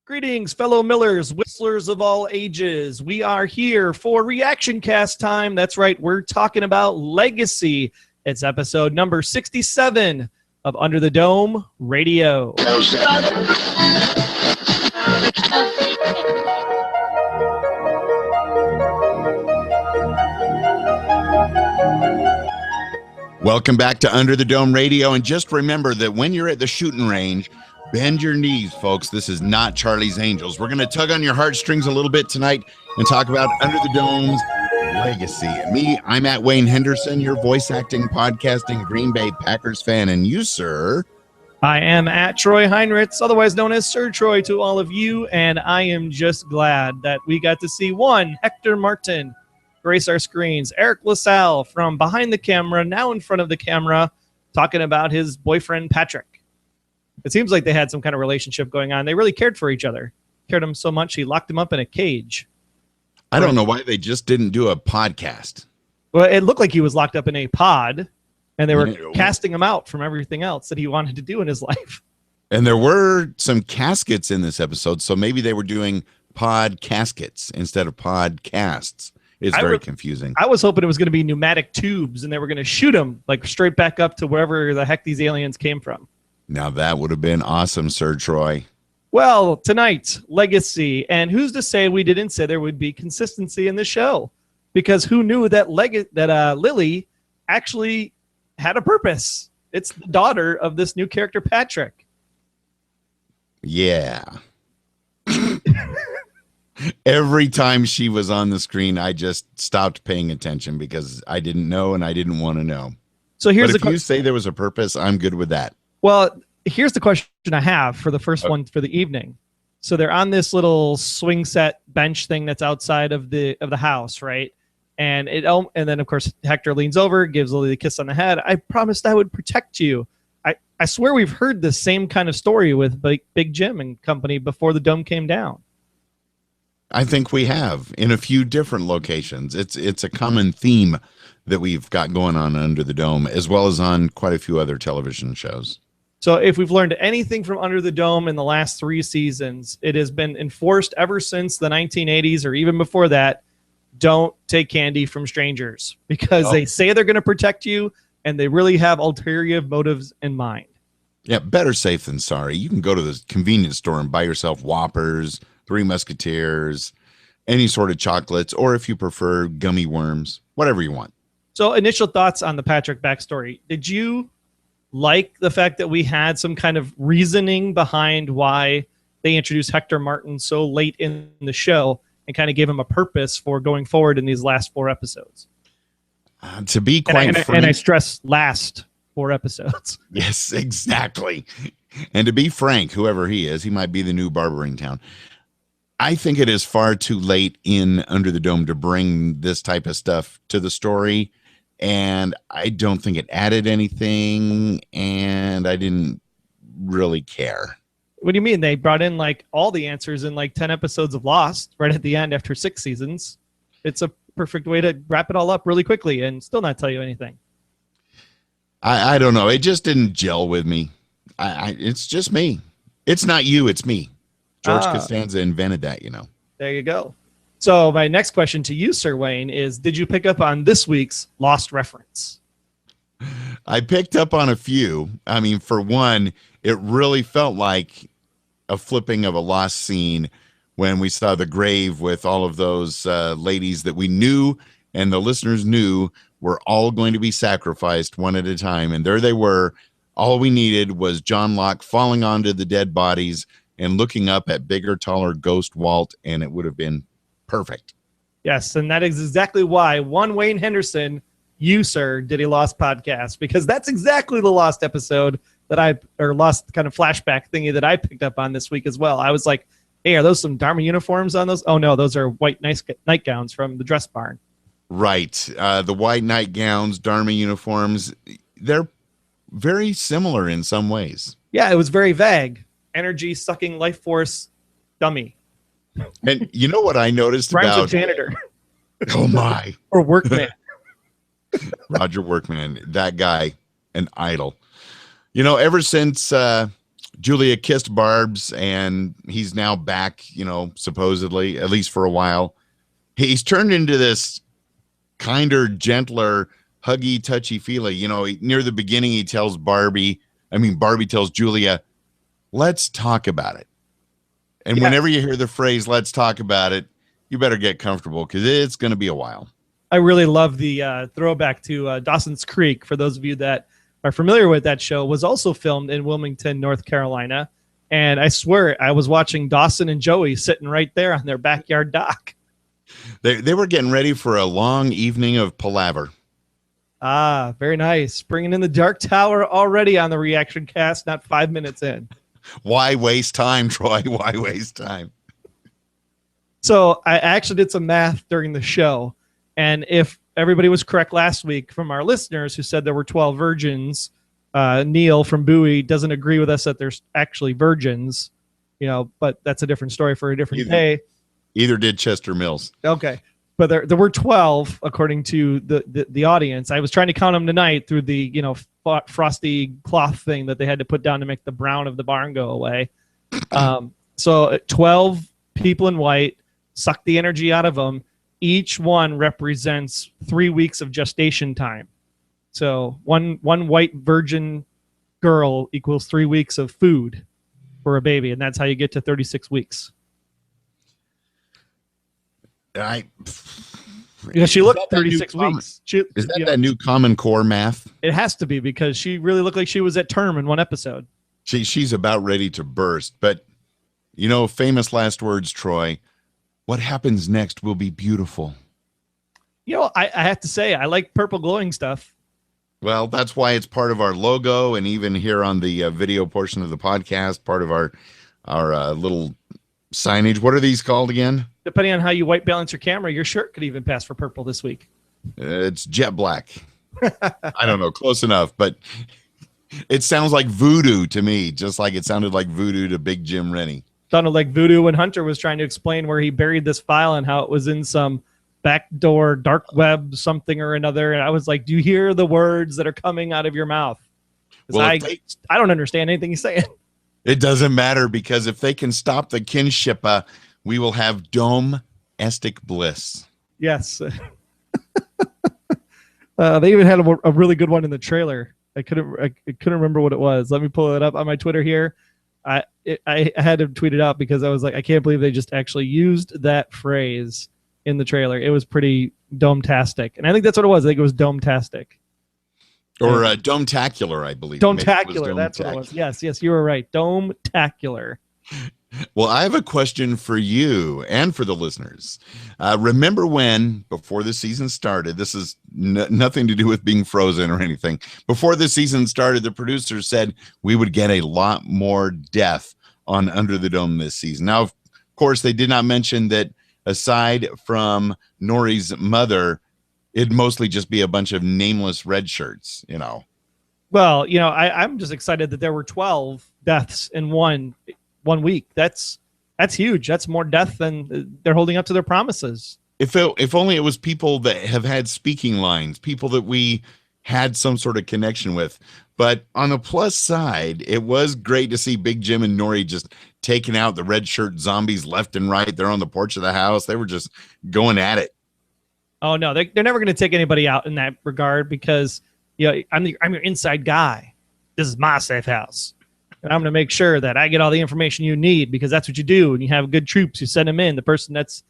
Greetings, fellow millers, whistlers of all ages. We are here for Reaction Cast time. That's right, we're talking about Legacy. It's episode number 67 of Under the Dome Radio. Welcome back to Under the Dome Radio, and just remember that when you're at the shooting range, bend your knees, folks. This is not Charlie's Angels. We're going to tug on your heartstrings a little bit tonight and talk about Under the Dome's legacy. And me, I'm at Wayne Henderson, your voice acting, podcasting, Green Bay Packers fan. And you, sir? I am at Troy Heinrichs, otherwise known as Sir Troy to all of you, and I am just glad that we got to see one, Hector Martin, grace our screens. Eric LaSalle from behind the camera, now in front of the camera, talking about his boyfriend, Patrick. It seems like they had some kind of relationship going on. They really cared for each other. Cared him so much, he locked him up in a cage. I don't know why they just didn't do a podcast. Well, it looked like he was locked up in a pod, and they were casting him out from everything else that he wanted to do in his life. And there were some caskets in this episode, so maybe they were doing pod caskets instead of podcasts. It's very confusing. I was hoping it was going to be pneumatic tubes, and they were going to shoot him like straight back up to wherever the heck these aliens came from. Now that would have been awesome, Sir Troy. Well, tonight, Legacy. And who's to say we didn't say there would be consistency in the show? Because who knew that Lily actually had a purpose? It's the daughter of this new character, Patrick. Yeah. Every time she was on the screen, I just stopped paying attention because I didn't know and I didn't want to know. So here's if you say there was a purpose, I'm good with that. Well, here's the question I have for the first one for the evening. So they're on this little swing set bench thing that's outside of the house, right? And then of course Hector leans over, gives Lily a kiss on the head. I promised I would protect you. I swear we've heard the same kind of story with Big Jim and company before the dome came down. I think we have in a few different locations. It's a common theme that we've got going on Under the Dome, as well as on quite a few other television shows. So if we've learned anything from Under the Dome in the last 3 seasons, it has been enforced ever since the 1980s or even before that. Don't take candy from strangers because they say they're going to protect you and they really have ulterior motives in mind. Yeah, better safe than sorry. You can go to the convenience store and buy yourself Whoppers, Three Musketeers, any sort of chocolates, or if you prefer, gummy worms, whatever you want. So initial thoughts on the Patrick backstory. Did you like the fact that we had some kind of reasoning behind why they introduced Hector Martin so late in the show and kind of gave him a purpose for going forward in these last 4 episodes? To be quite frank, and I stress last 4 episodes. Yes, exactly. And to be frank, whoever he is, he might be the new barber in town. I think it is far too late in Under the Dome to bring this type of stuff to the story. And I don't think it added anything, and I didn't really care. What do you mean? They brought in like all the answers in like 10 episodes of Lost right at the end after 6 seasons. It's a perfect way to wrap it all up really quickly and still not tell you anything. I don't know. It just didn't gel with me. It's just me. It's not you. It's me. George Costanza invented that, you know. There you go. So my next question to you, Sir Wayne, is did you pick up on this week's Lost reference? I picked up on a few. I mean, for one, it really felt like a flipping of a Lost scene when we saw the grave with all of those ladies that we knew and the listeners knew were all going to be sacrificed one at a time. And there they were. All we needed was John Locke falling onto the dead bodies and looking up at bigger, taller Ghost Walt, and it would have been perfect. Yes, and that is exactly why one Wayne Henderson, you, sir, did a Lost podcast, because that's exactly the Lost episode or Lost kind of flashback thingy that I picked up on this week as well. I was like, hey, are those some Dharma uniforms on those? Oh, no, those are white nightgowns from the dress barn. Right. The white nightgowns, Dharma uniforms, they're very similar in some ways. Yeah, it was very vague. Energy sucking life force dummy. And you know what I noticed Rhymes about with janitor. Oh my. Or workman. Roger Workman, that guy, an idol. You know, ever since Julia kissed Barb's, and he's now back, supposedly, at least for a while. He's turned into this kinder, gentler, huggy, touchy-feely. Near the beginning, he tells Barbie tells Julia, let's talk about it. And Yeah. whenever you hear the phrase, let's talk about it, you better get comfortable because it's going to be a while. I really love the throwback to Dawson's Creek. For those of you that are familiar with that show, was also filmed in Wilmington, North Carolina. And I swear I was watching Dawson and Joey sitting right there on their backyard dock. They were getting ready for a long evening of palaver. Ah, very nice. Bringing in the Dark Tower already on the reaction cast, not 5 minutes in. Why waste time, Troy? Why waste time? So I actually did some math during the show. And if everybody was correct last week from our listeners who said there were 12 virgins, Neil from Bowie doesn't agree with us that there's actually virgins, but that's a different story for a different day. Either did Chester Mills. Okay. But there were 12, according to the audience. I was trying to count them tonight through the, frosty cloth thing that they had to put down to make the brown of the barn go away. So 12 people in white, suck the energy out of them. Each one represents 3 weeks of gestation time. So one white virgin girl equals 3 weeks of food for a baby. And that's how you get to 36 weeks. She looked 36 weeks. Is that new Common Core math? It has to be, because she really looked like she was at term in one episode. She's about ready to burst. But, famous last words, Troy, what happens next will be beautiful. I have to say, I like purple glowing stuff. Well, that's why it's part of our logo, and even here on the video portion of the podcast, part of our little signage. What are these called again? Depending on how you white balance your camera, your shirt could even pass for purple this week. It's jet black. I don't know, close enough, but it sounds like voodoo to me, just like it sounded like voodoo to Big Jim Rennie. Sounded like voodoo when Hunter was trying to explain where he buried this file and how it was in some backdoor dark web something or another. And I was like, do you hear the words that are coming out of your mouth? Well, I don't understand anything he's saying. It doesn't matter, because if they can stop the kinship, we will have domestic bliss. Yes. They even had a really good one in the trailer. I couldn't remember what it was. Let me pull it up on my Twitter here. I had to tweet it out because I was like, I can't believe they just actually used that phrase in the trailer. It was pretty dome-tastic. And I think that's what it was. I think it was dome-tastic. Or dome-tacular, I believe. Dome-tacular, that's what it was. Yes, you were right. Dome-tacular. Well, I have a question for you and for the listeners. Remember when, before the season started, this is nothing to do with being frozen or anything. Before the season started, the producers said we would get a lot more death on Under the Dome this season. Now, of course, they did not mention that aside from Nori's mother, it'd mostly just be a bunch of nameless red shirts, Well, I'm just excited that there were 12 deaths in one week. That's huge. That's more death than they're holding up to their promises. If only it was people that have had speaking lines, people that we had some sort of connection with. But on the plus side, it was great to see Big Jim and Nori just taking out the red shirt zombies left and right. They're on the porch of the house. They were just going at it. Oh no, they're never going to take anybody out in that regard, because I'm your inside guy. This is my safe house. And I'm going to make sure that I get all the information you need, because that's what you do. And you have good troops. You send them in. The person that's,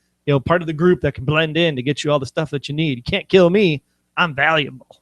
part of the group that can blend in to get you all the stuff that you need. You can't kill me. I'm valuable.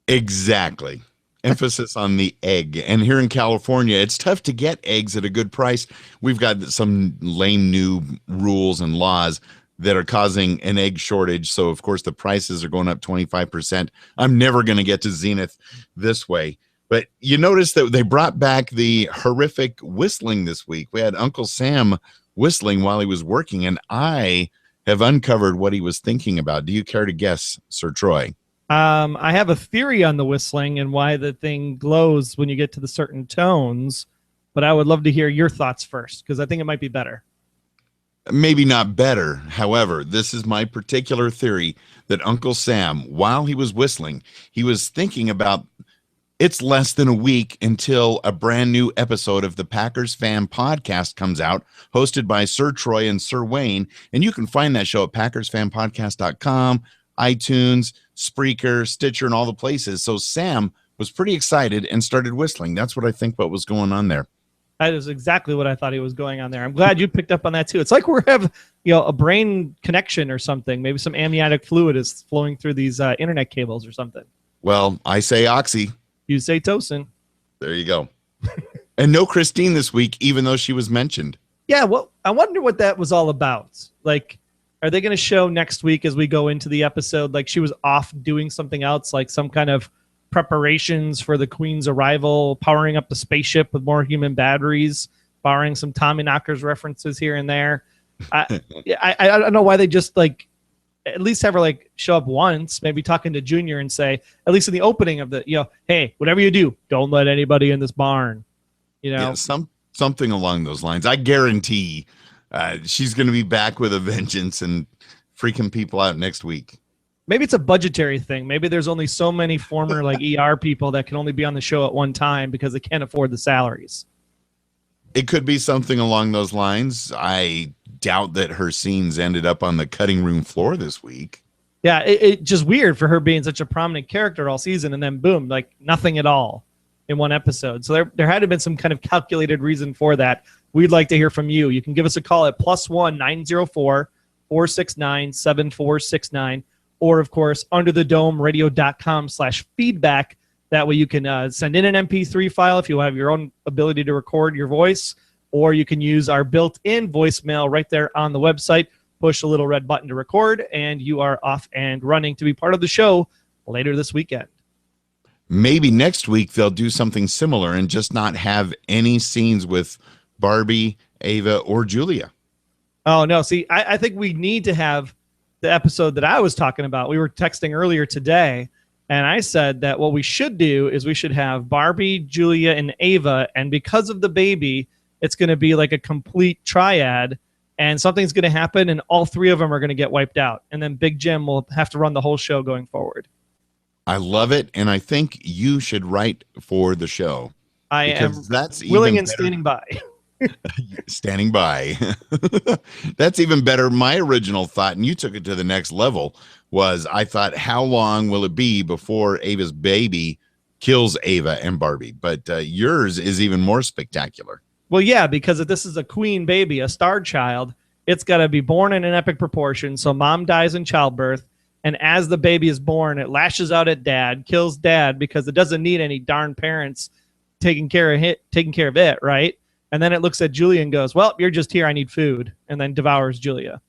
Exactly. Emphasis on the egg. And here in California, it's tough to get eggs at a good price. We've got some lame new rules and laws that are causing an egg shortage. So, of course, the prices are going up 25%. I'm never going to get to Zenith this way. But you notice that they brought back the horrific whistling this week. We had Uncle Sam whistling while he was working, and I have uncovered what he was thinking about. Do you care to guess, Sir Troy? I have a theory on the whistling and why the thing glows when you get to the certain tones, but I would love to hear your thoughts first, because I think it might be better. Maybe not better. However, this is my particular theory, that Uncle Sam, while he was whistling, he was thinking about It's less than a week until a brand new episode of the Packers Fan Podcast comes out, hosted by Sir Troy and Sir Wayne. And you can find that show at packersfanpodcast.com, iTunes, Spreaker, Stitcher, and all the places. So Sam was pretty excited and started whistling. That's what I think what was going on there. That is exactly what I thought he was going on there. I'm glad you picked up on that too. It's like we have, a brain connection or something. Maybe some amniotic fluid is flowing through these internet cables or something. Well, I say oxy. You say Tosin. There you go. And no Christine this week, even though she was mentioned. Yeah, well, I wonder what that was all about. Like, are they going to show next week as we go into the episode, like she was off doing something else, like some kind of preparations for the Queen's arrival, powering up the spaceship with more human batteries, borrowing some Tommy Knockers references here and there. I don't know why they just like at least have her like show up once, maybe talking to Junior and say, at least in the opening of the, hey, whatever you do, don't let anybody in this barn. Yeah, something along those lines. I guarantee she's going to be back with a vengeance and freaking people out next week. Maybe it's a budgetary thing. Maybe there's only so many former like ER people that can only be on the show at one time because they can't afford the salaries. It could be something along those lines. I doubt that her scenes ended up on the cutting room floor this week. Yeah, it just weird for her being such a prominent character all season and then boom, like nothing at all in one episode. So there had to have been some kind of calculated reason for that. We'd like to hear from you. You can give us a call at +1 904 469 7469. Or, of course, underthedomeradio.com/feedback. That way you can send in an MP3 file if you have your own ability to record your voice, or you can use our built-in voicemail right there on the website. Push a little red button to record, and you are off and running to be part of the show later this weekend. Maybe next week they'll do something similar and just not have any scenes with Barbie, Ava, or Julia. Oh, no. See, I think we need to have the episode that I was talking about. We were texting earlier today, and I said that what we should do is we should have Barbie, Julia, and Ava, and because of the baby, it's going to be like a complete triad, and something's going to happen, and all three of them are going to get wiped out, and then Big Jim will have to run the whole show going forward. I love it, and I think you should write for the show. I am willing and standing by. Standing by. That's even better. My original thought, and you took it to the next level, was I thought, how long will it be before Ava's baby kills Ava and Barbie? But yours is even more spectacular. Well, yeah, because if this is a queen baby, a star child, it's got to be born in an epic proportion. So mom dies in childbirth, and as the baby is born, it lashes out at dad, kills dad because it doesn't need any darn parents taking care of it, right? And then it looks at Julia and goes, well, you're just here. I need food. And then devours Julia.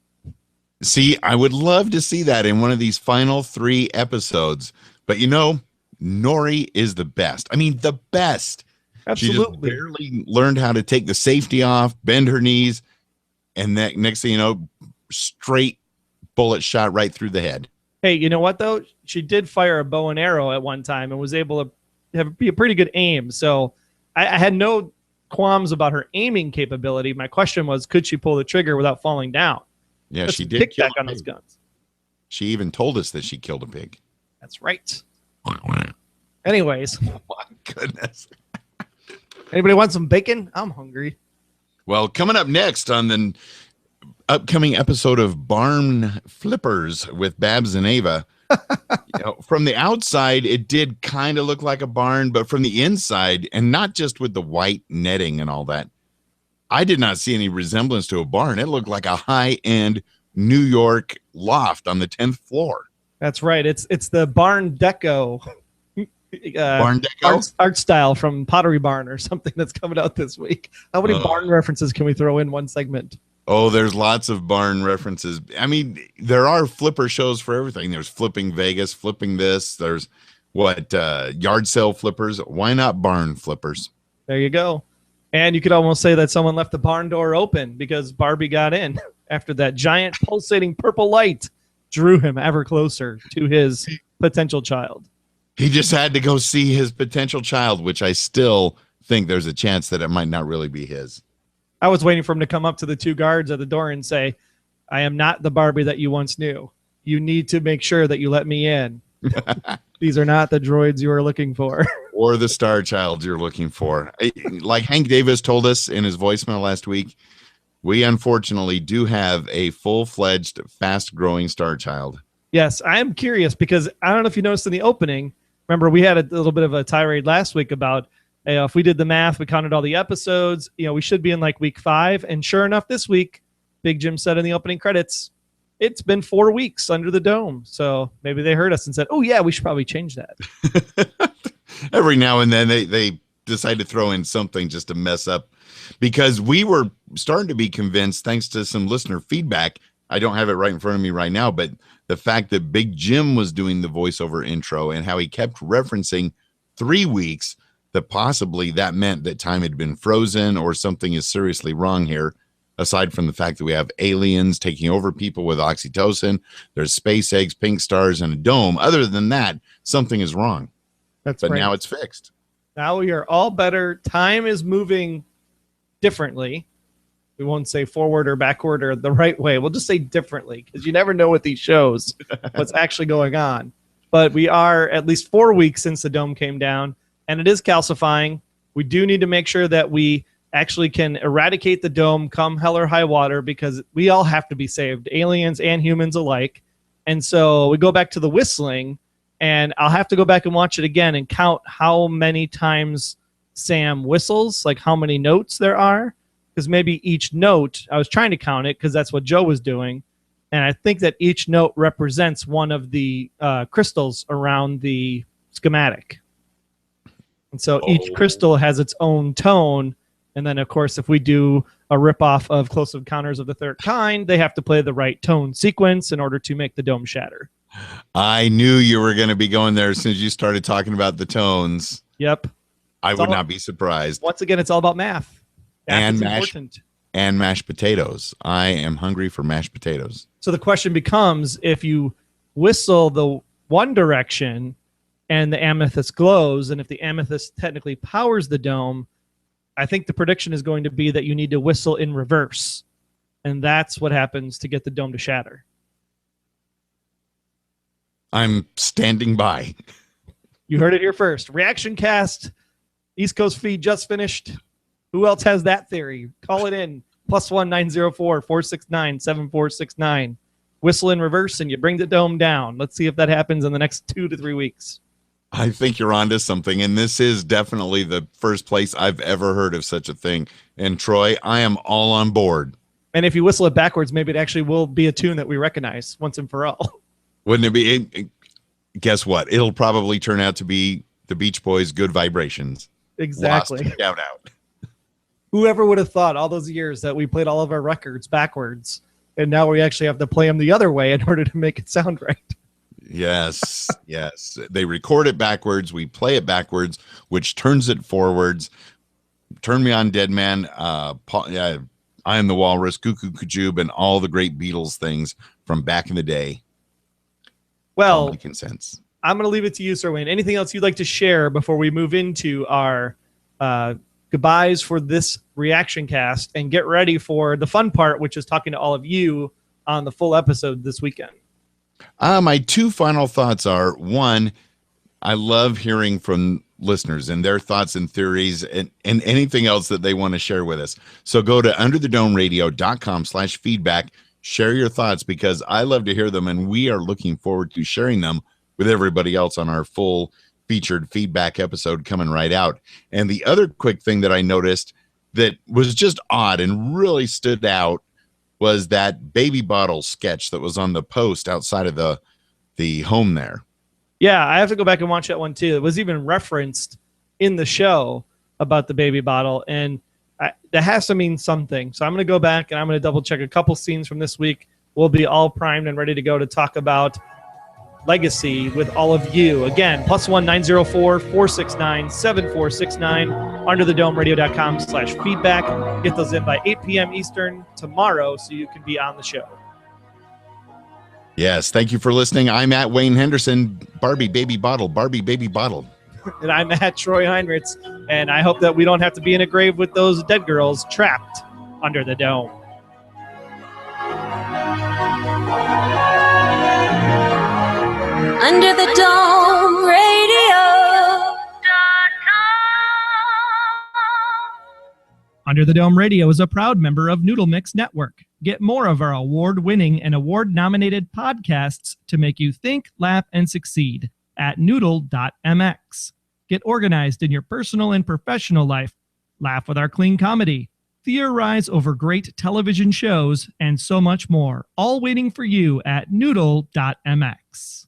See, I would love to see that in one of these final 3 episodes. But, Nori is the best. I mean, the best. Absolutely. She just barely learned how to take the safety off, bend her knees, and that next thing you know, straight bullet shot right through the head. Hey, you know what, though? She did fire a bow and arrow at one time and was able to be a pretty good aim. So I had no qualms about her aiming capability. My question was, could she pull the trigger without falling down? Yeah, she did. Kick back on those guns. She even told us that she killed a pig. That's right. Anyways. Oh my goodness. Anybody want some bacon? I'm hungry. Well, coming up next on the upcoming episode of Barn Flippers with Babs and Ava, from the outside, it did kind of look like a barn, but from the inside, and not just with the white netting and all that, I did not see any resemblance to a barn. It looked like a high-end New York loft on the 10th floor. That's right. It's the barn deco. Barn deco? Art style from Pottery Barn or something that's coming out this week. How many barn references can we throw in one segment? Oh, there's lots of barn references. I mean, there are flipper shows for everything. There's Flipping Vegas, Flipping this. There's yard sale flippers. Why not barn flippers? There you go. And you could almost say that someone left the barn door open because Barbie got in after that giant pulsating purple light drew him ever closer to his potential child. He just had to go see his potential child, which I still think there's a chance that it might not really be his. I was waiting for him to come up to the 2 guards at the door and say, I am not the Barbie that you once knew. You need to make sure that you let me in. These are not the droids you are looking for. or the star child you're looking for. Like Hank Davis told us in his voicemail last week, we unfortunately do have a full-fledged, fast-growing star child. Yes, I am curious because I don't know if you noticed in the opening. Remember, we had a little bit of a tirade last week about if we did the math, we counted all the episodes. We should be in like week 5, and sure enough, this week, Big Jim said in the opening credits, it's been 4 weeks under the dome. So maybe they heard us and said, "Oh yeah, we should probably change that." Every now and then they decide to throw in something just to mess up, because we were starting to be convinced, thanks to some listener feedback. I don't have it right in front of me right now, but the fact that Big Jim was doing the voiceover intro and how he kept referencing 3 weeks, that possibly that meant that time had been frozen or something is seriously wrong here. Aside from the fact that we have aliens taking over people with oxytocin, there's space eggs, pink stars, and a dome. Other than that, something is wrong. But right. Now it's fixed. Now we are all better. Time is moving differently. We won't say forward or backward or the right way. We'll just say differently, because you never know with these shows what's actually going on. But we are at least 4 weeks since the dome came down, and it is calcifying. We do need to make sure that we actually can eradicate the dome come hell or high water, because we all have to be saved, aliens and humans alike. And so we go back to the whistling, and I'll have to go back and watch it again and count how many times Sam whistles, like how many notes there are, because maybe each note, I was trying to count it because that's what Joe was doing, and I think that each note represents one of the crystals around the schematic. And so each crystal has its own tone. And then, of course, if we do a ripoff of Close Encounters of the Third Kind, they have to play the right tone sequence in order to make the dome shatter. I knew you were going to be going there as soon as you started talking about the tones. Yep. I would not be surprised. Once again, it's all about math. And mashed potatoes. I am hungry for mashed potatoes. So the question becomes, if you whistle the one direction and the amethyst glows, and if the amethyst technically powers the dome, I think the prediction is going to be that you need to whistle in reverse. And that's what happens to get the dome to shatter. I'm standing by. You heard it here first. Reaction Cast, East Coast feed just finished. Who else has that theory? Call it in. +1 904 469 7469. Whistle in reverse and you bring the dome down. Let's see if that happens in the next 2 to 3 weeks. I think you're onto something, and this is definitely the first place I've ever heard of such a thing. And Troy, I am all on board. And if you whistle it backwards, maybe it actually will be a tune that we recognize once and for all. Wouldn't it be? Guess what? It'll probably turn out to be the Beach Boys' Good Vibrations. Exactly. Shout out. Whoever would have thought all those years that we played all of our records backwards, and now we actually have to play them the other way in order to make it sound right. Yes, yes. They record it backwards. We play it backwards, which turns it forwards. Turn Me On, Dead Man, I Am the Walrus, Cuckoo Kajube, and all the great Beatles things from back in the day. Well, making sense. I'm going to leave it to you, Sir Wayne. Anything else you'd like to share before we move into our goodbyes for this reaction cast and get ready for the fun part, which is talking to all of you on the full episode this weekend? My 2 final thoughts are, 1, I love hearing from listeners and their thoughts and theories and anything else that they want to share with us. So go to underthedomeradio.com/feedback, share your thoughts, because I love to hear them, and we are looking forward to sharing them with everybody else on our full featured feedback episode coming right out. And the other quick thing that I noticed that was just odd and really stood out was that baby bottle sketch that was on the post outside of the home there. Yeah, I have to go back and watch that one too. It was even referenced in the show about the baby bottle, and that has to mean something. So I'm going to go back and I'm going to double check a couple scenes from this week. We'll be all primed and ready to go to talk about Legacy with all of you. Again, +1 904 469 7469, underthedomeradio.com/feedback. Get those in by 8 p.m. Eastern tomorrow so you can be on the show. Yes, thank you for listening. I'm at Wayne Henderson. Barbie baby bottle, Barbie baby bottle. And I'm at Troy Heinritz, and I hope that we don't have to be in a grave with those dead girls trapped under the dome. Under the Dome Radio. Under the Dome Radio is a proud member of Noodle Mix Network. Get more of our award-winning and award-nominated podcasts to make you think, laugh, and succeed at noodle.mx. Get organized in your personal and professional life. Laugh with our clean comedy. Theorize over great television shows and so much more. All waiting for you at noodle.mx.